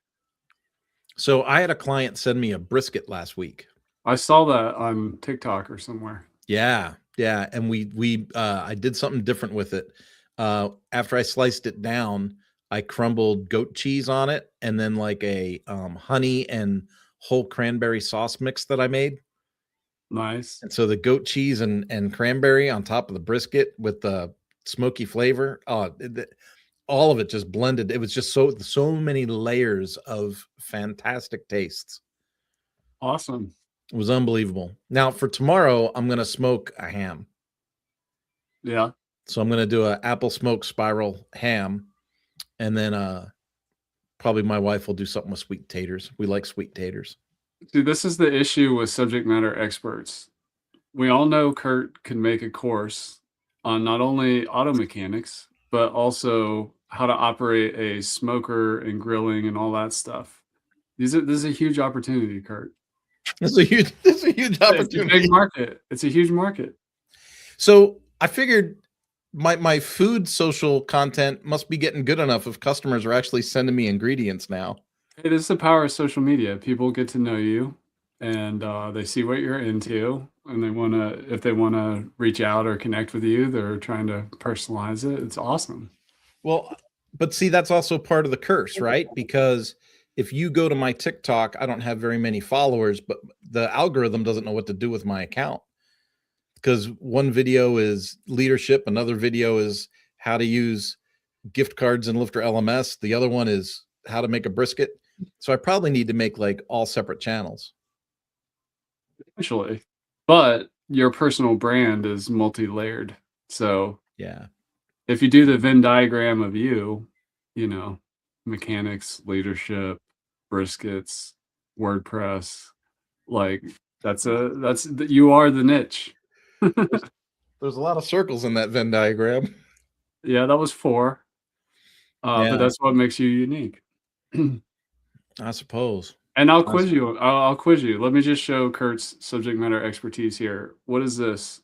So I had a client send me a brisket last week. I saw that on TikTok or somewhere. Yeah. Yeah. And I did something different with it. After I sliced it down, I crumbled goat cheese on it and then like a honey and whole cranberry sauce mix that I made. Nice. And so the goat cheese and cranberry on top of the brisket with the smoky flavor, all of it just blended. It was just so many layers of fantastic tastes. Awesome. It was unbelievable. Now for tomorrow, I'm going to smoke a ham. Yeah. So I'm going to do an apple smoked spiral ham. And then probably my wife will do something with sweet taters. We like sweet taters. See, this is the issue with subject matter experts. We all know Kurt can make a course on not only auto mechanics, but also how to operate a smoker and grilling and all that stuff. This is a huge opportunity, Kurt. It's a huge opportunity. It's a big market. It's a huge market. So I figured my food social content must be getting good enough if customers are actually sending me ingredients now. It is the power of social media. People get to know you and they see what you're into and if they want to reach out or connect with you, they're trying to personalize it. It's awesome. Well, but see, that's also part of the curse, right? Because if you go to my TikTok, I don't have very many followers, but the algorithm doesn't know what to do with my account. Because one video is leadership, another video is how to use gift cards in LifterLMS. The other one is how to make a brisket. So I probably need to make like all separate channels. Potentially. But your personal brand is multi-layered. So Yeah. if you do the Venn diagram of mechanics, leadership, briskets, WordPress, like you are the niche. There's a lot of circles in that Venn diagram. Yeah, that was 4. Yeah. But that's what makes you unique. I suppose. And I'll quiz you. I'll quiz you. Let me just show Kurt's subject matter expertise here. What is this?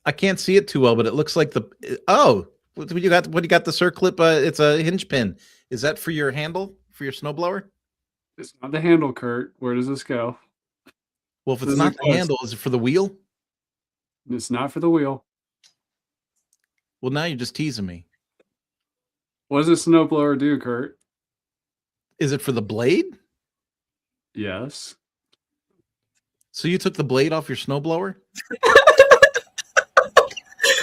I can't see it too well, but it looks like what do you got? What do you got? The circlip? It's a hinge pin. Is that for your handle for your snowblower? It's not the handle, Kurt. Where does this go? Well, if it's not the handle, is it for the wheel? It's not for the wheel. Well, now you're just teasing me. What does a snowblower do, Kurt? Is it for the blade? Yes. So you took the blade off your snowblower?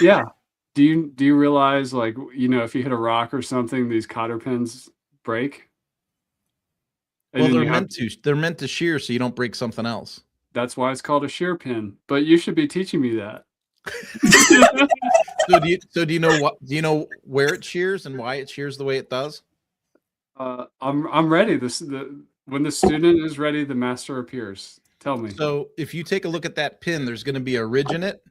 Yeah. Do you realize, like, if you hit a rock or something, these cotter pins break? Well, they're meant to shear so you don't break something else. That's why it's called a shear pin. But you should be teaching me that. So do you know where it shears and why it shears the way it does? I'm ready. When the student is ready, the master appears. Tell me. So if you take a look at that pin, there's going to be a ridge in it.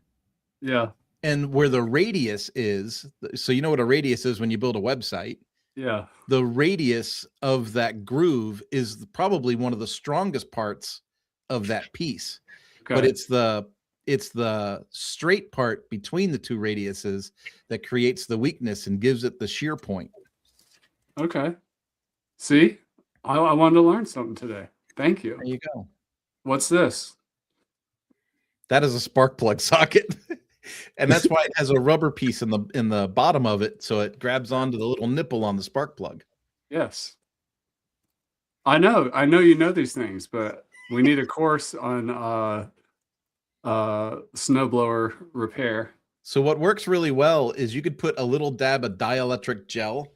Yeah. And where the radius is, so you know what a radius is when you build a website. Yeah. The radius of that groove is probably one of the strongest parts of that piece. Okay. But it's the straight part between the two radiuses that creates the weakness and gives it the shear point. Okay. See, I wanted to learn something today. Thank you. There you go. What's this? That is a spark plug socket. And that's why it has a rubber piece in the bottom of it, so it grabs onto the little nipple on the spark plug. Yes. I know you know these things, but we need a course on snowblower repair. So what works really well is you could put a little dab of dielectric gel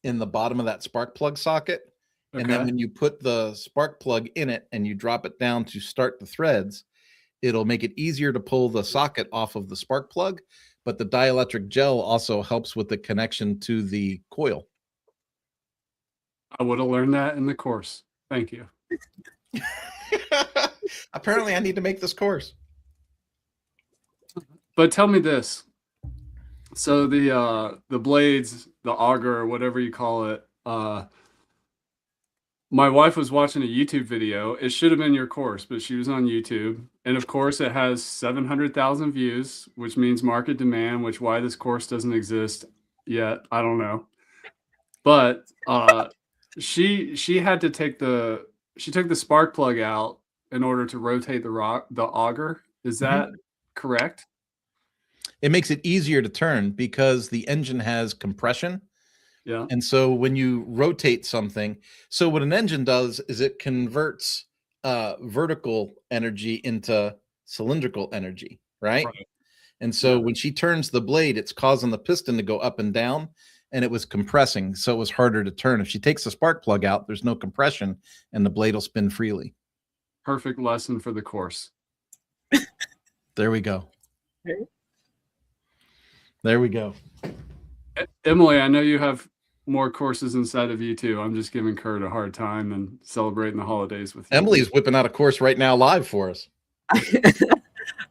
in the bottom of that spark plug socket. Okay. And then when you put the spark plug in it and you drop it down to start the threads, it'll make it easier to pull the socket off of the spark plug, but the dielectric gel also helps with the connection to the coil. I would have learned that in the course. Thank you. Apparently I need to make this course. But tell me this. So the blades, the auger, or whatever you call it, my wife was watching a YouTube video. It should have been your course, but she was on YouTube. And of course it has 700,000 views, which means market demand, which why this course doesn't exist yet, I don't know. But she had to take the took the spark plug out in order to rotate the auger. Is that correct? It makes it easier to turn because the engine has compression. Yeah. And so when you rotate something, so what an engine does is it converts vertical energy into cylindrical energy, right? And so when she turns the blade, it's causing the piston to go up and down, and it was compressing, so it was harder to turn. If she takes the spark plug out, there's no compression, and the blade will spin freely. Perfect lesson for the course. There we go. Okay. There we go. Emily, I know you have more courses inside of you too. I'm just giving Kurt a hard time and celebrating the holidays with you. Emily's whipping out a course right now live for us.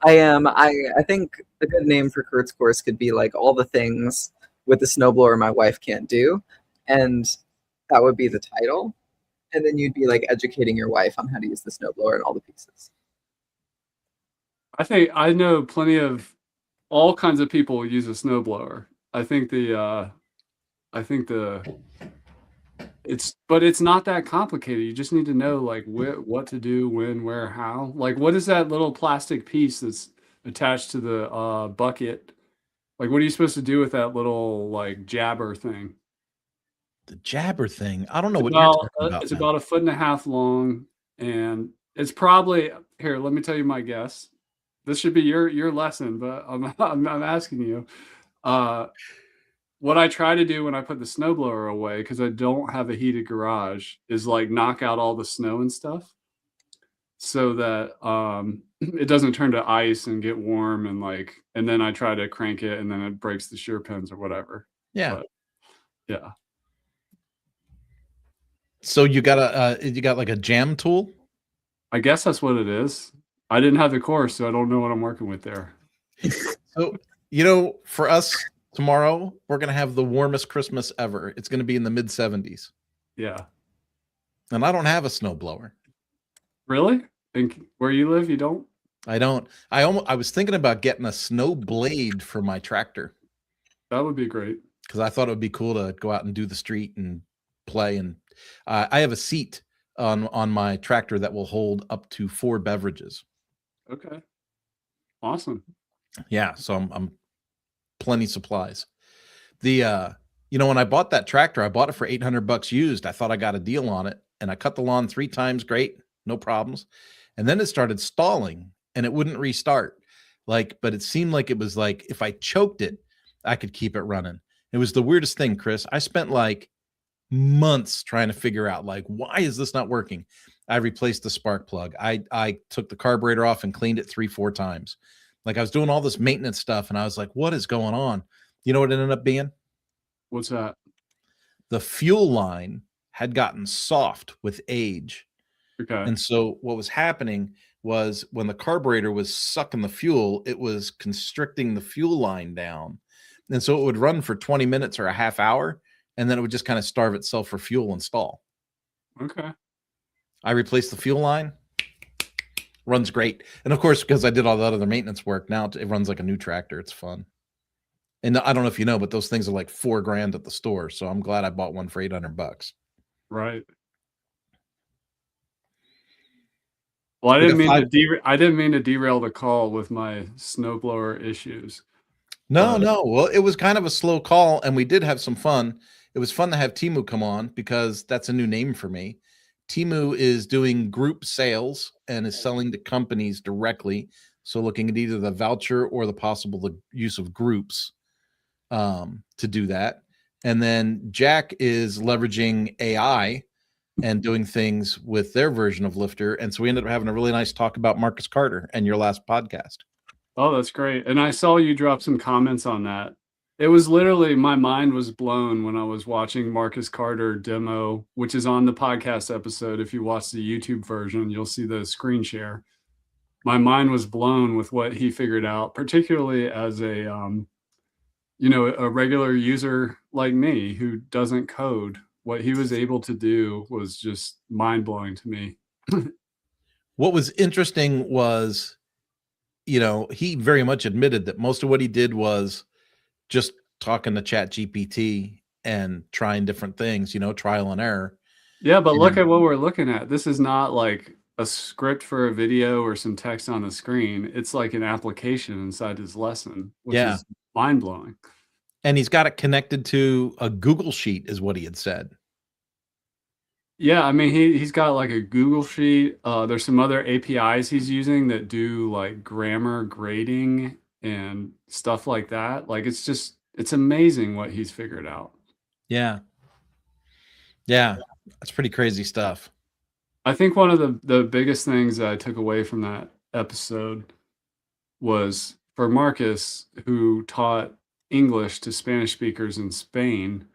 I am. I think a good name for Kurt's course could be like all the things with the snowblower my wife can't do, and that would be the title. And then you'd be like educating your wife on how to use the snowblower and all the pieces. I think I know plenty of all kinds of people use a snowblower. I think it's not that complicated. You just need to know like what to do, when, where, how. Like, what is that little plastic piece that's attached to the bucket? Like, what are you supposed to do with that little like jabber thing? The jabber thing. I don't know It's what you're talking about. it's now. about 1.5 feet long, and it's probably here. Let me tell you my guess. This should be your lesson, but I'm asking you. What I try to do when I put the snowblower away, because I don't have a heated garage, is like knock out all the snow and stuff, so that it doesn't turn to ice and get warm, and then I try to crank it, and then it breaks the shear pins or whatever. Yeah. But, yeah. So you got like a jam tool? I guess that's what it is. I didn't have the course, so I don't know what I'm working with there. So, for us tomorrow, we're going to have the warmest Christmas ever. It's going to be in the mid-70s. Yeah. And I don't have a snowblower. Really? And where you live, you don't? I don't. I was thinking about getting a snow blade for my tractor. That would be great. Because I thought it would be cool to go out and do the street and play. And I have a seat on my tractor that will hold up to 4 beverages. Okay. Awesome. Yeah, so I'm plenty supplies. The when I bought that tractor, I bought it for $800 used. I thought I got a deal on it, and I cut the lawn 3 times, great, no problems. And then it started stalling, and it wouldn't restart. But it seemed like it was like if I choked it, I could keep it running. It was the weirdest thing, Chris. I spent like months trying to figure out why is this not working? I replaced the spark plug. I took the carburetor off and cleaned it 3-4 times. I was doing all this maintenance stuff, and I was like, what is going on? You know what it ended up being? What's that? The fuel line had gotten soft with age. Okay. And so what was happening was when the carburetor was sucking the fuel, it was constricting the fuel line down. And so it would run for 20 minutes or a half hour, and then it would just kind of starve itself for fuel and stall. Okay. I replaced the fuel line. Runs great. And of course, because I did all that other maintenance work, now it runs like a new tractor. It's fun. And I don't know if you know, but those things are like $4,000 at the store. So I'm glad I bought one for $800. Right. Well, I didn't mean to derail the call with my snowblower issues. No. Well, it was kind of a slow call, and we did have some fun. It was fun to have Timu come on because that's a new name for me. Timu is doing group sales and is selling to companies directly. So looking at either the voucher or the possible use of groups to do that. And then Jack is leveraging AI and doing things with their version of Lifter. And so we ended up having a really nice talk about Marcus Carter and your last podcast. Oh, that's great. And I saw you drop some comments on that. It was literally my mind was blown when I was watching Marcus Carter demo, which is on the podcast episode. If you watch the YouTube version, you'll see the screen share. My mind was blown with what he figured out, particularly as a a regular user like me who doesn't code. What he was able to do was just mind blowing to me. What was interesting was, he very much admitted that most of what he did was just talking to Chat GPT and trying different things, trial and error. Yeah, but look And- at what we're looking at. This is not like a script for a video or some text on the screen. It's like an application inside his lesson, which Yeah. is mind blowing. And he's got it connected to a Google Sheet, is what he had said. Yeah, I mean he's got like a Google Sheet. There's some other APIs he's using that do like grammar grading and stuff like that. Like it's amazing what he's figured out. Yeah. Yeah. That's pretty crazy stuff. I think one of the biggest things that I took away from that episode was for Marcus, who taught English to Spanish speakers in Spain,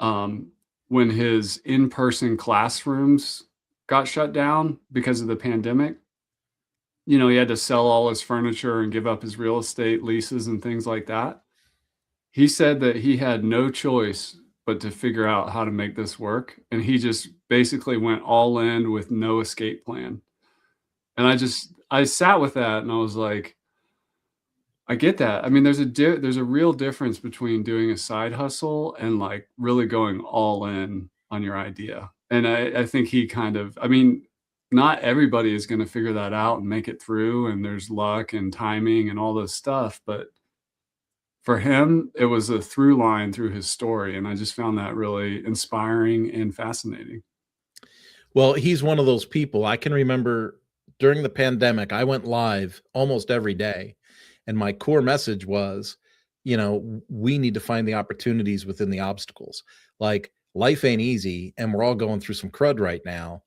when his in-person classrooms got shut down because of the pandemic. He had to sell all his furniture and give up his real estate leases and things like that. He said that he had no choice but to figure out how to make this work. And he just basically went all in with no escape plan. And I sat with that and I was like, I get that. I mean, there's a real difference between doing a side hustle and like really going all in on your idea. And I think he not everybody is going to figure that out and make it through. And there's luck and timing and all this stuff. But for him, it was a through line through his story. And I just found that really inspiring and fascinating. Well, he's one of those people. I can remember during the pandemic, I went live almost every day. And my core message was, we need to find the opportunities within the obstacles. Like life ain't easy and we're all going through some crud right now,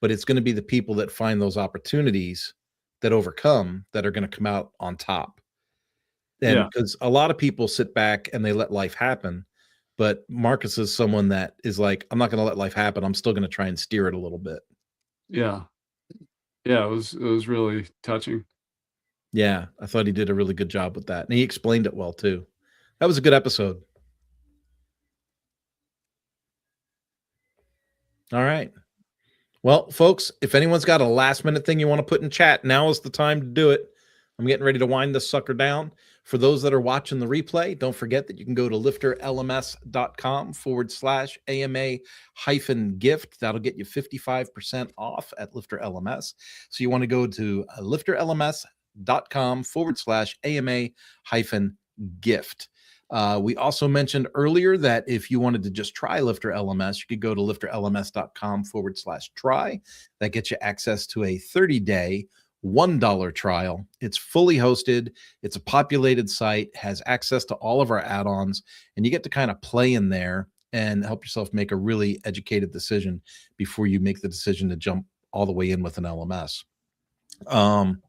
but it's going to be the people that find those opportunities that overcome that are going to come out on top. And because a lot of people sit back and they let life happen. But Marcus is someone that is like, I'm not going to let life happen. I'm still going to try and steer it a little bit. Yeah. Yeah. It was really touching. Yeah. I thought he did a really good job with that. And he explained it well too. That was a good episode. All right. Well, folks, if anyone's got a last minute thing you want to put in chat, now is the time to do it. I'm getting ready to wind this sucker down. For those that are watching the replay, don't forget that you can go to lifterlms.com/AMA-gift. That'll get you 55% off at LifterLMS. So you want to go to lifterlms.com/AMA-gift. We also mentioned earlier that if you wanted to just try LifterLMS, you could go to lifterlms.com/try. That gets you access to a 30-day $1 trial. It's fully hosted. It's a populated site, has access to all of our add-ons, and you get to kind of play in there and help yourself make a really educated decision before you make the decision to jump all the way in with an LMS. And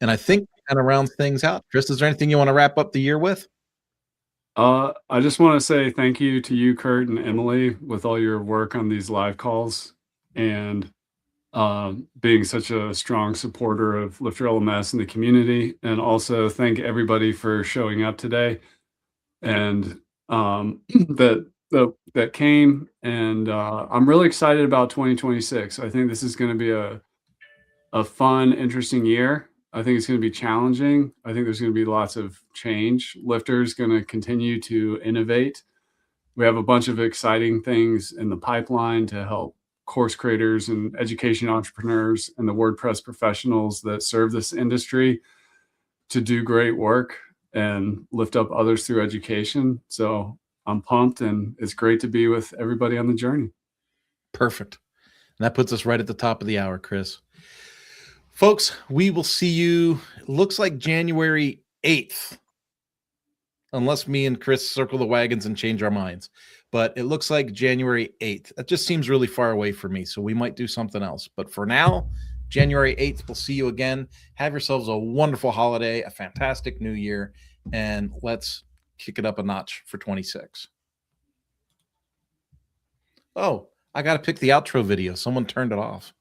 I think kind of round things out. Chris, is there anything you want to wrap up the year with? I just want to say thank you to you, Kurt and Emily, with all your work on these live calls and being such a strong supporter of LifterLMS in the community. And also thank everybody for showing up today and that came. And I'm really excited about 2026. I think this is going to be a fun, interesting year. I think it's going to be challenging. I think there's going to be lots of change. Lifter is going to continue to innovate. We have a bunch of exciting things in the pipeline to help course creators and education entrepreneurs and the WordPress professionals that serve this industry to do great work and lift up others through education. So I'm pumped, and it's great to be with everybody on the journey. Perfect. And that puts us right at the top of the hour, Chris. Folks, we will see you, looks like January 8th, unless me and Chris circle the wagons and change our minds. But it looks like January 8th. That just seems really far away for me, so we might do something else. But for now, January 8th, we'll see you again. Have yourselves a wonderful holiday, a fantastic new year, and let's kick it up a notch for 26. Oh, I got to pick the outro video. Someone turned it off.